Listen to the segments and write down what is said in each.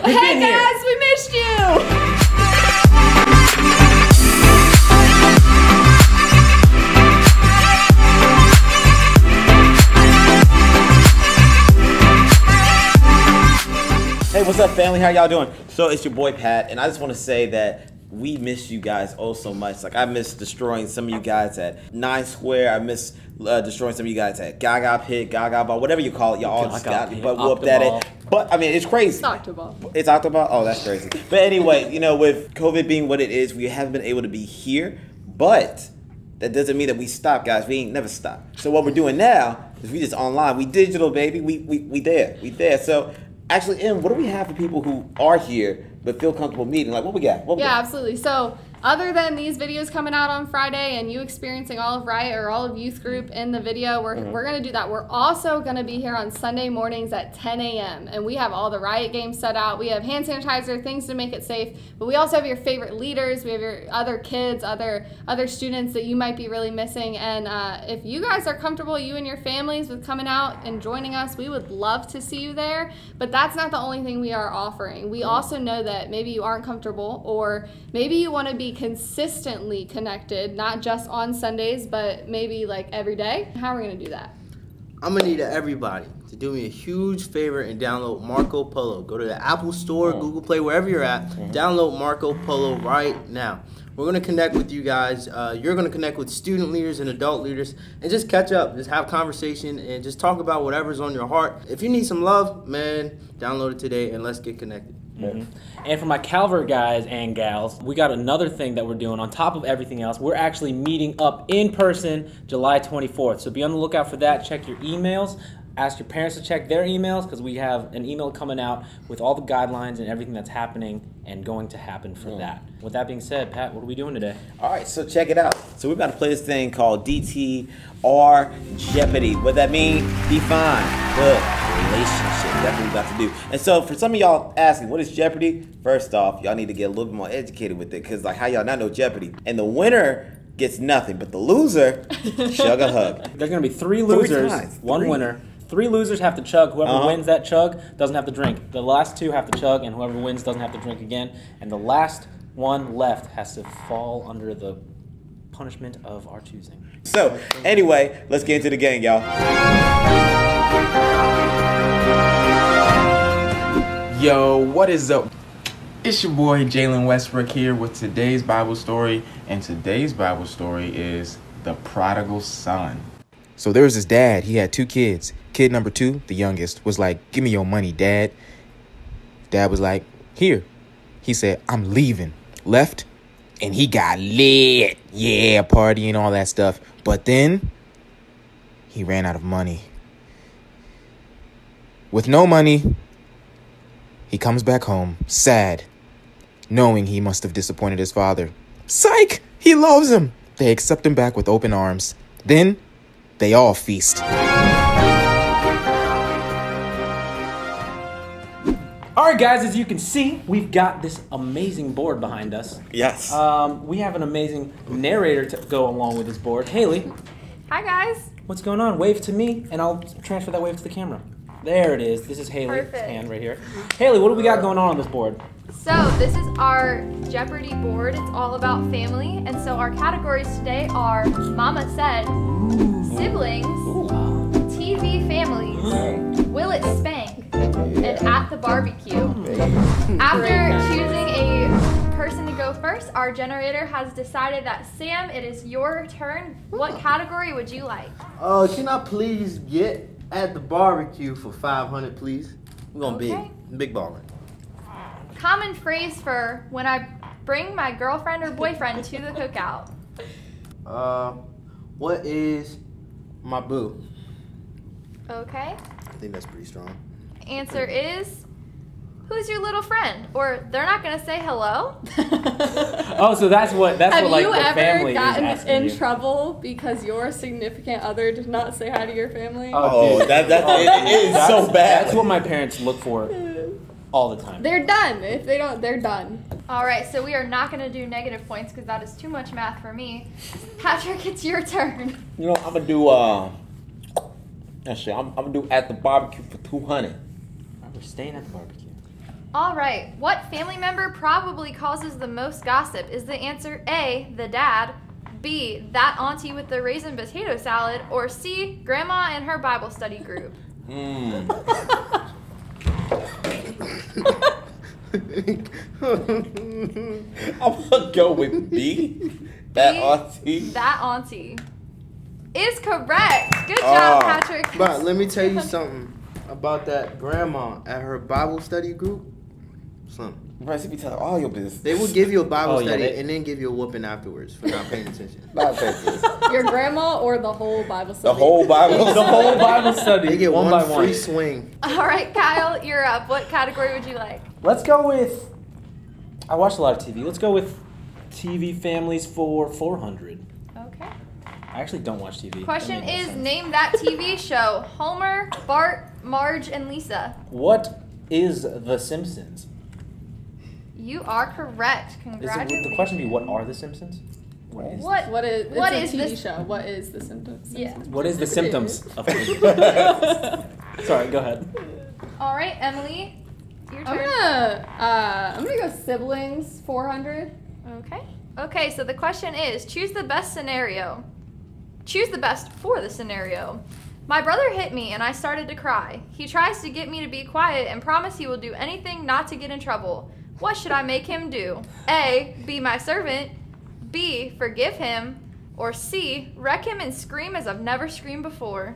Hey guys, we missed you! Hey, what's up, family? How y'all doing? So it's your boy Pat, and I just want to say that we miss you guys oh so much. Like, I miss destroying some of you guys at 9 Square. I miss destroying some of you guys at Gaga Pit, Gaga Ball, whatever you call it. Y'all all just got your butt whooped at it. But I mean, it's crazy. It's Octoball. It's Octoball? Oh, that's crazy. But anyway, you know, with COVID being what it is, we haven't been able to be here. But that doesn't mean that we stop, guys. We ain't never stopped. So what we're doing now is we just online. We digital, baby. We there. We there. So actually, Em, what do we have for people who are here but feel comfortable meeting? Like, what we got? Absolutely. So other than these videos coming out on Friday and you experiencing all of Riot or all of Youth Group in the video, we're going to do that. We're also going to be here on Sunday mornings at 10 a.m. And we have all the Riot games set out. We have hand sanitizer, things to make it safe. But we also have your favorite leaders. We have your other kids, other students that you might be really missing. And if you guys are comfortable, you and your families, with coming out and joining us, we would love to see you there. But that's not the only thing we are offering. We also know that maybe you aren't comfortable, or maybe you want to be consistently connected, not just on Sundays, but maybe like every day. How are we going to do that? I'm going to need everybody to do me a huge favor and download Marco Polo. Go to the Apple Store, Google Play, wherever you're at. Download Marco Polo right now. We're going to connect with you guys. You're going to connect with student leaders and adult leaders and just catch up. Just have conversation and just talk about whatever's on your heart. If you need some love, man, download it today and let's get connected. And for my Calvert guys and gals, we got another thing that we're doing on top of everything else. We're actually meeting up in person July 24th. So be on the lookout for that. Check your emails. Ask your parents to check their emails, because we have an email coming out with all the guidelines and everything that's happening and going to happen for that. With that being said, Pat, what are we doing today? All right, so check it out. So we're about to play this thing called D.T.R. Jeopardy. What that mean? Define the relationship. That's what we're about to do. And so for some of y'all asking, what is Jeopardy? First off, y'all need to get a little bit more educated with it, because like, how y'all not know Jeopardy? And the winner gets nothing, but the loser, chug a hug. There's going to be 3 losers, 1 winner. 3 losers have to chug. Whoever wins that chug doesn't have to drink. The last 2 have to chug, and whoever wins doesn't have to drink again. And the last one left has to fall under the punishment of our choosing. So, anyway, let's get into the game, y'all. Yo, what is up? It's your boy Jalen Westbrook here with today's Bible story. And today's Bible story is the prodigal son. So there was this dad. He had 2 kids. Kid number 2, the youngest, was like, "Give me your money, Dad." Dad was like, "Here." He said, "I'm leaving." Left, and he got lit. Yeah, party and all that stuff. But then he ran out of money. With no money, he comes back home, sad, knowing he must have disappointed his father. Psych! He loves him. They accept him back with open arms. Then they all feast. All right, guys, as you can see, we've got this amazing board behind us. Yes. We have an amazing narrator to go along with this board. Haley. Hi, guys. What's going on? Wave to me, and I'll transfer that wave to the camera. There it is. This is Haley's Perfect. hand right here. Haley, what do we got going on this board? So this is our Jeopardy board. It's all about family. And so our categories today are Mama Said, Siblings, TV Families, Will It Spank, and At the Barbecue. After choosing a person to go first, our generator has decided that, Sam, it is your turn. What category would you like? Can I please get At the Barbecue for 500, please? We're going big baller. Common phrase for when I bring my girlfriend or boyfriend to the cookout. What is my boo? Okay. I think that's pretty strong. Answer is, who's your little friend? Or they're not gonna say hello. Oh, so that's what like the family is Have you ever gotten in you. trouble because your significant other did not say hi to your family? Oh, it is so bad. That's what my parents look for all the time. They're done. If they don't, they're done. All right, so we are not gonna do negative points because that is too much math for me. Patrick, it's your turn. You know, I'm gonna do I'm gonna do At the Barbecue for 200. We're staying at the barbecue. All right. What family member probably causes the most gossip? Is the answer A, the dad, B, that auntie with the raisin potato salad, or C, grandma and her Bible study group? I'm gonna go with B. That B, auntie. That auntie is correct. Good job, Oh. Patrick. But let me tell you something about that grandma at her Bible study group. Something. Bryce, you be telling all your business. They will give you a Bible Oh, yeah, study they- and then give you a whooping afterwards for not paying attention. Not offensive. Your grandma or the whole Bible The study? whole Bible. The whole Bible study. They get one one by free one. swing. All right, Kyle, you're up. What category would you like? Let's go with. I watched a lot of TV. Let's go with TV families for 400. Okay. I actually don't watch TV. Question That made no is, sense. name that TV show. Homer, Bart, Marge, and Lisa. What is The Simpsons? You are correct. Would Congratulations. the question be what are The Simpsons? What What is What it's a is TV this- show? What is the symptoms? Yeah. What is the symptoms of Sorry, go ahead. All right, Emily, your I'm turn. gonna go siblings 400. Okay. Okay, so the question is, choose the best scenario. Choose the best for the scenario. My brother hit me and I started to cry. He tries to get me to be quiet and promise he will do anything not to get in trouble. What should I make him do? A, be my servant. B, forgive him. Or C, wreck him and scream as I've never screamed before.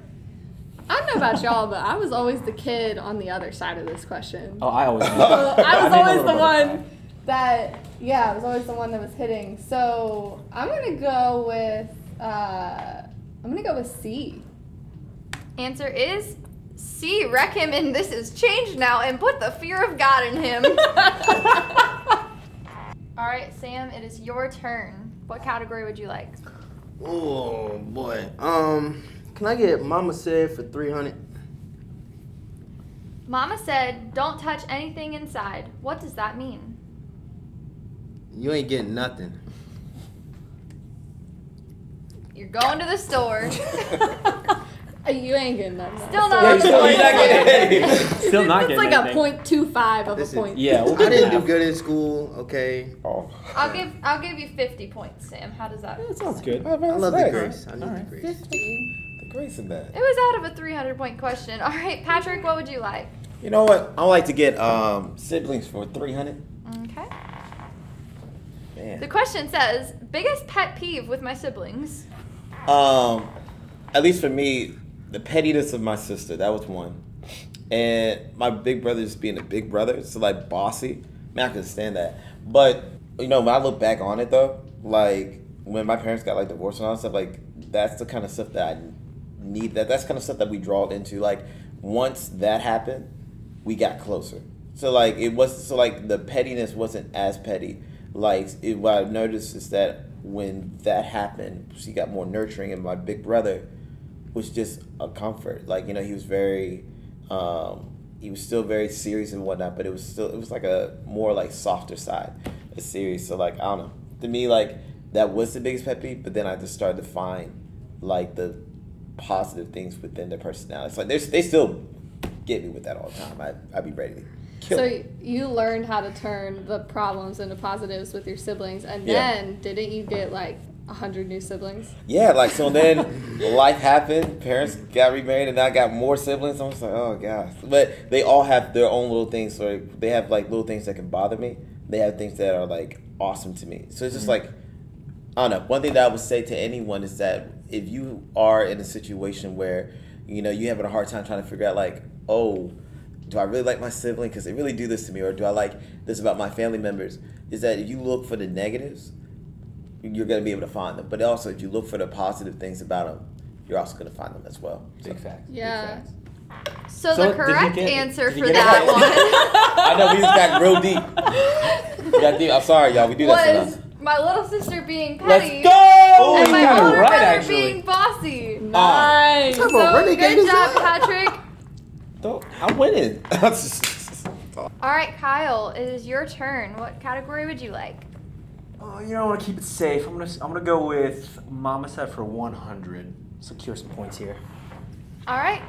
I don't know about y'all, but I was always the kid on the other side of this question. Oh, I always. So I was made always my the little one brother that, I was always the one that was hitting. So I'm gonna go with C. Answer is C, wreck him and this is changed now and put the fear of God in him. All right, Sam, it is your turn. What category would you like? Oh boy. Can I get Mama Said for 300? Mama said, don't touch anything inside. What does that mean? You ain't getting nothing. You're going to the store. You ain't getting nothing. Still not Yeah, on you're point. not getting anything. Still not It's getting like anything. a 0.25 of Listen, a point. Yeah, we'll I didn't do half. good in school, okay? Oh. I'll give you 50 points, Sam. How does that? That sounds good. I love the grace. I need the Alright. grace. 50. The grace in that. It was out of a 300-point question. All right, Patrick, what would you like? You know what? I like to get siblings for 300. Okay. The Man. question says, biggest pet peeve with my siblings. At least for me, the pettiness of my sister, that was one. And my big brother just being a big brother, so like bossy. Man, I couldn't stand that. But, you know, when I look back on it though, like when my parents got like divorced and all that stuff, like that's the kind of stuff that I need, that's kind of stuff that we drawed into. Like once that happened, we got closer. So like it was, so like the pettiness wasn't as petty. Like what I noticed is that when that happened, she got more nurturing, and my big brother was just a comfort. Like, you know, he was very, he was still very serious and whatnot, but it was like a more like softer side of serious. So like, I don't know. To me, like that was the biggest pet peeve, but then I just started to find like the positive things within their personality. It's like they still get me with that all the time. I'd be ready to kill So them. you learned how to turn the problems into positives with your siblings, and Yeah. then didn't you get like 100 new siblings? Yeah, like so then life happened, parents got remarried, and I got more siblings. I was like, oh gosh. But they all have their own little things. So they have like little things that can bother me. They have things that are like awesome to me. So it's just like, I don't know. One thing that I would say to anyone is that if you are in a situation where, you know, you're having a hard time trying to figure out like, oh, do I really like my sibling because they really do this to me, or do I like this about my family members, is that if you look for the negatives, you're going to be able to find them. But also, if you look for the positive things about them, you're also going to find them as well. Big facts. Yeah. Big facts. So So the did you correct get- answer did you for get it that I know, we just got real deep. We got deep. I'm sorry, y'all. We do one that was sometimes. my little sister being Let's petty go! Oh, and you my got it older right, brother actually. being bossy. Nice. Come on, So renegade good is job, that? Patrick. I'm winning. All right, Kyle, it is your turn. What category would you like? Oh, you know, I want to keep it safe. I'm gonna go with Mama said for 100. Secure some points here. All right.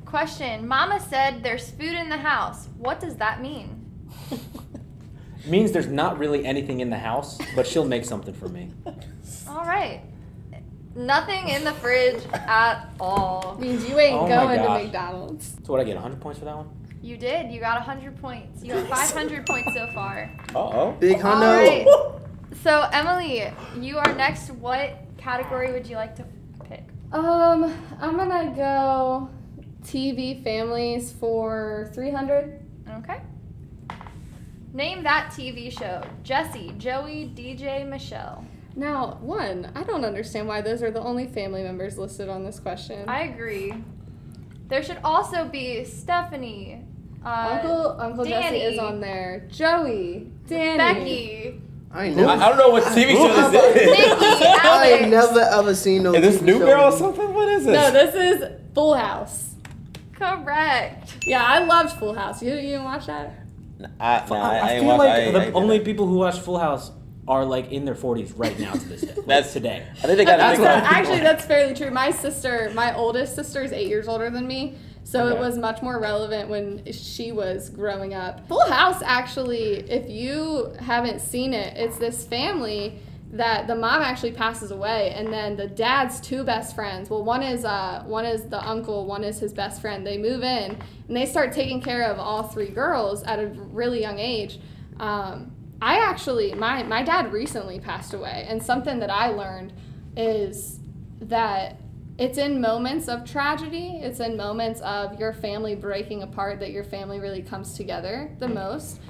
Question. Mama said there's food in the house. What does that mean? Means there's not really anything in the house, but she'll make something for me. All right. Nothing in the fridge at all. Means you ain't Oh my going to gosh. McDonald's. So what, I get 100 points for that one? You did. You got 100 points. You have 500 points so far. Uh-oh. Big All hundo. right. So, Emily, you are next. What category would you like to pick? I'm gonna go TV families for 300. Okay. Name that TV show. Jesse, Joey, DJ, Michelle. Now, one, I don't understand why those are the only family members listed on this question. I agree. There should also be Stephanie, Uncle Jesse Danny, is on there. Joey, Danny, Becky, I ain't never, I don't know what TV show this is. Nikki, I ain't Alex. never ever seen no Is this TV New show. Girl or something? What is this? No, this is Full House. Correct. Yeah, I loved Full House. You didn't watch that? I I ain't feel watch- like I ain't the did only that. people who watch Full House are like in their 40s right now to this day. That's today. I think they got That's a not- big actually, that's fairly true. My oldest sister is 8 years older than me, so Okay. it was much more relevant when she was growing up. Full House, actually, if you haven't seen it, it's this family that the mom actually passes away, and then the dad's two best friends. Well, one is the uncle, one is his best friend. They move in and they start taking care of all three girls at a really young age. My dad recently passed away, and something that I learned is that it's in moments of tragedy, it's in moments of your family breaking apart that your family really comes together the most.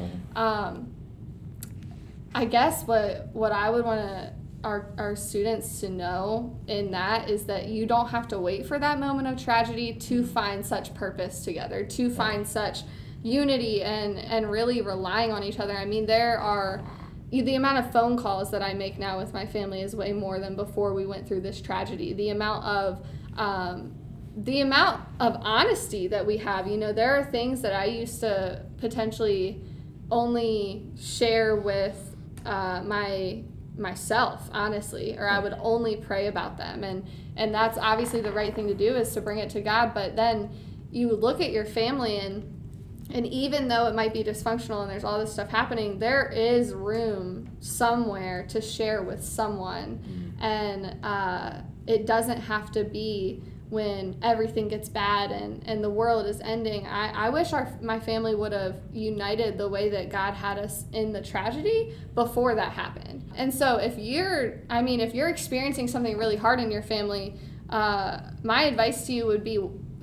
I guess what I would want our students to know in that is that you don't have to wait for that moment of tragedy to find such purpose together, to find such unity and really relying on each other. I mean, the amount of phone calls that I make now with my family is way more than before we went through this tragedy. The amount of honesty that we have, there are things that I used to potentially only share with myself, honestly, or I would only pray about them, and that's obviously the right thing to do, is to bring it to God. But then you look at your family, and even though it might be dysfunctional and there's all this stuff happening, there is room somewhere to share with someone. And it doesn't have to be when everything gets bad and the world is ending. I wish my family would have united the way that God had us in the tragedy before that happened. And so if you're experiencing something really hard in your family, my advice to you would be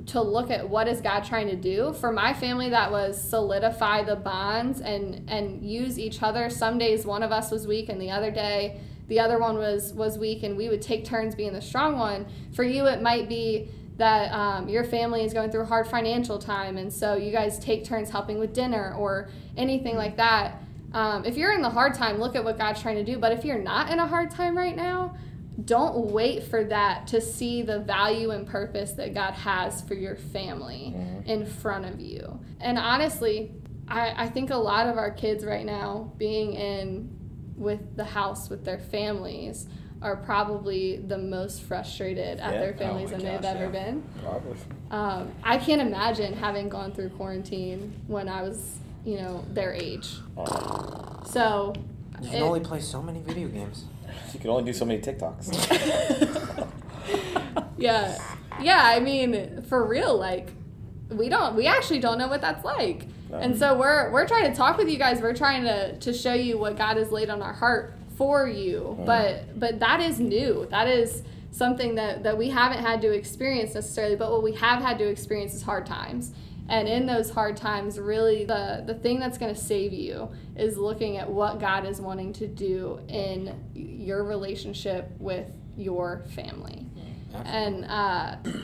to look at what is God trying to do. For my family, that was solidify the bonds and use each other. Some days one of us was weak and the other day the other one was weak, and we would take turns being the strong one. For you, it might be that your family is going through a hard financial time, and so you guys take turns helping with dinner or anything like that. If you're in the hard time, look at what God's trying to do. But if you're not in a hard time right now, don't wait for that to see the value and purpose that God has for your family in front of you. And honestly, I think a lot of our kids right now being in with the house with their families are probably the most frustrated at their families than they've ever been. Probably. I can't imagine having gone through quarantine when I was, their age. So You can only play so many video games. You can only do so many TikToks. Yeah, I mean, for real, like, we actually don't know what that's like. And so we're trying to talk with you guys. We're trying to show you what God has laid on our heart for you. But that is new. That is something that we haven't had to experience necessarily, but what we have had to experience is hard times. And in those hard times, really the thing that's going to save you is looking at what God is wanting to do in your relationship with your family. And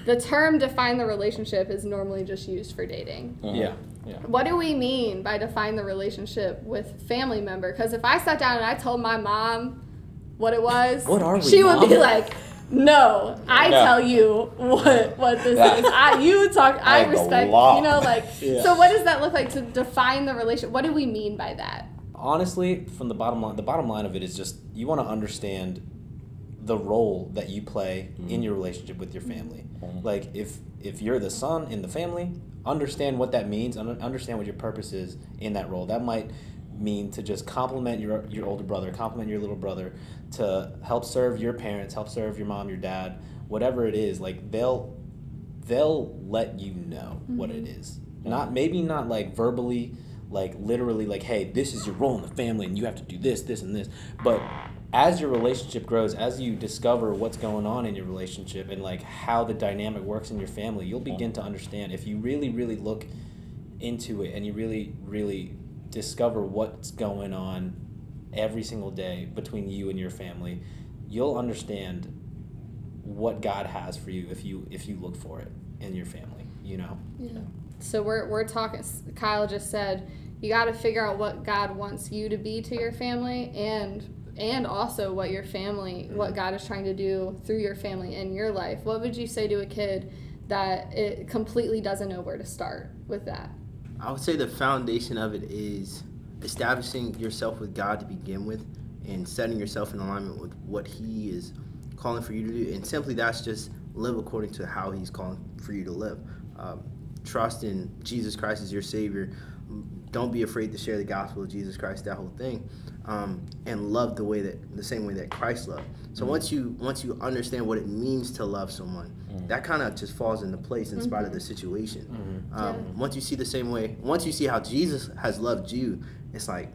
the term define the relationship is normally just used for dating. Yeah. What do we mean by define the relationship with family member? Because if I sat down and I told my mom what it was, What are we, she would be Mom? like, no, I tell you what this is. I the respect, law. So what does that look like to define the relationship? What do we mean by that? Honestly, from the bottom line of it is just you want to understand the role that you play in your relationship with your family. Like if you're the son in the family, understand what that means, understand what your purpose is in that role. That might mean to just compliment your older brother, compliment your little brother, to help serve your parents, help serve your mom, your dad, whatever it is. Like they'll let you know what it is. Maybe not like verbally, like literally, like, hey, this is your role in the family and you have to do this, this, and this. But as your relationship grows, as you discover what's going on in your relationship and like how the dynamic works in your family, you'll begin to understand. If you really, really look into it and you really, really discover what's going on every single day between you and your family, you'll understand what God has for you if you look for it in your family, you know? Yeah. So we're talking, Kyle just said, you got to figure out what God wants you to be to your family and also what your family, what God is trying to do through your family in your life. What would you say to a kid that it completely doesn't know where to start with that? I would say the foundation of it is establishing yourself with God to begin with and setting yourself in alignment with what He is calling for you to do. And simply that's just live according to how He's calling for you to live. Trust in Jesus Christ as your Savior. Don't be afraid to share the gospel of Jesus Christ, that whole thing. And love the same way that Christ loved. So once you understand what it means to love someone, that kind of just falls into place in spite of the situation. Once you see the same way, once you see how Jesus has loved you, it's like,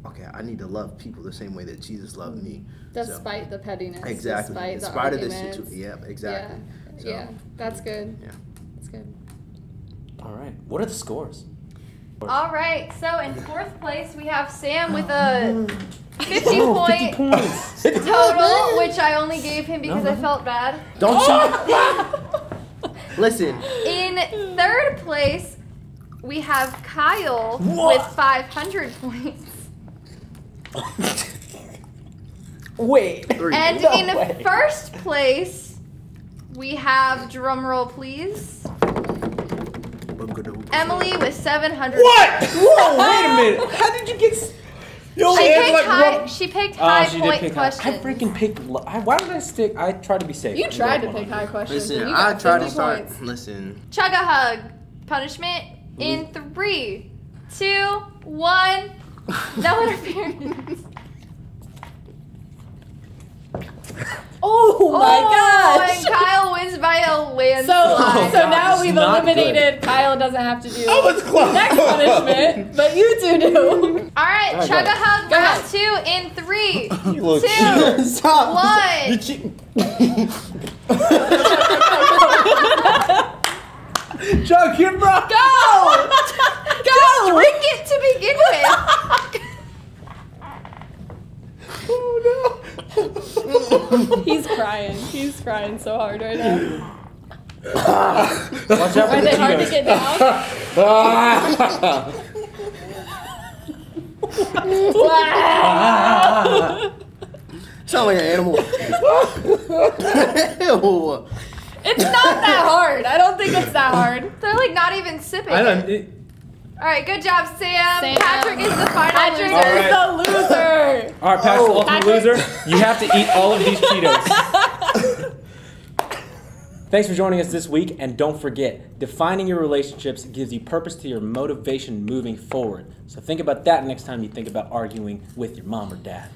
okay, I need to love people the same way that Jesus loved me. Despite the pettiness. Exactly. Despite of the the situation. Yeah, exactly. Yeah, that's good. Yeah. That's good. All right. What are the scores? All right, so in fourth place we have Sam with a 50 points total, which I only gave him because I felt bad. Don't you? Listen. In third place, we have Kyle with 500 points. Wait. And in first place, we have, drumroll please, Emily with 700. What? Whoa, wait a minute. How did you get... She picked high point questions. I freaking picked... Why did I stick... I tried to be safe. You tried to pick high questions. Listen, and you I got tried to 50 start... points. Listen. Chug a hug. Punishment in 3, 2, 1. No interference. Oh my gosh! And Kyle wins by a landslide. So now we've not eliminated. Kyle doesn't have to do close. next punishment, but you two do. All right, All right, chug a hug Go round ahead. 2 in 3, 2, You little cheater. 1. Chug, you're bro. Go! Go! Drink it to begin with. He's crying. He's crying so hard right now. Watch out for Are the they hard to Cheetos. get down? Sound like an animal. Ew. It's not that hard. I don't think it's that hard. They're like not even sipping. I don't... All right, good job, Sam. Patrick is the final Patrick loser. is the loser. All right, Patrick, the ultimate loser. You have to eat all of these Cheetos. Thanks for joining us this week, and don't forget, defining your relationships gives you purpose to your motivation moving forward. So think about that next time you think about arguing with your mom or dad.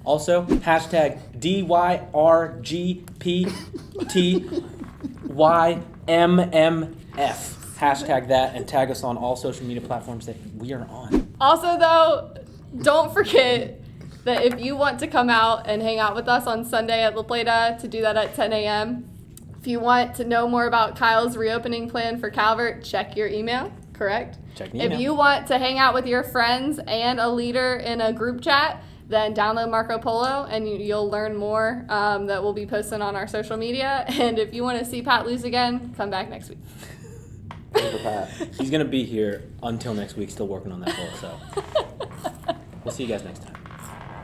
Also, hashtag DYRGPTYMMF. Hashtag that and tag us on all social media platforms that we are on. Also, though, don't forget that if you want to come out and hang out with us on Sunday at La Plata, to do that at 10 a.m. If you want to know more about Kyle's reopening plan for Calvert, check your email, correct? Check the email. If you want to hang out with your friends and a leader in a group chat, then download Marco Polo and you'll learn more that we'll be posting on our social media. And if you want to see Pat lose again, come back next week. He's going to be here until next week, still working on that poll. So we'll see you guys next time.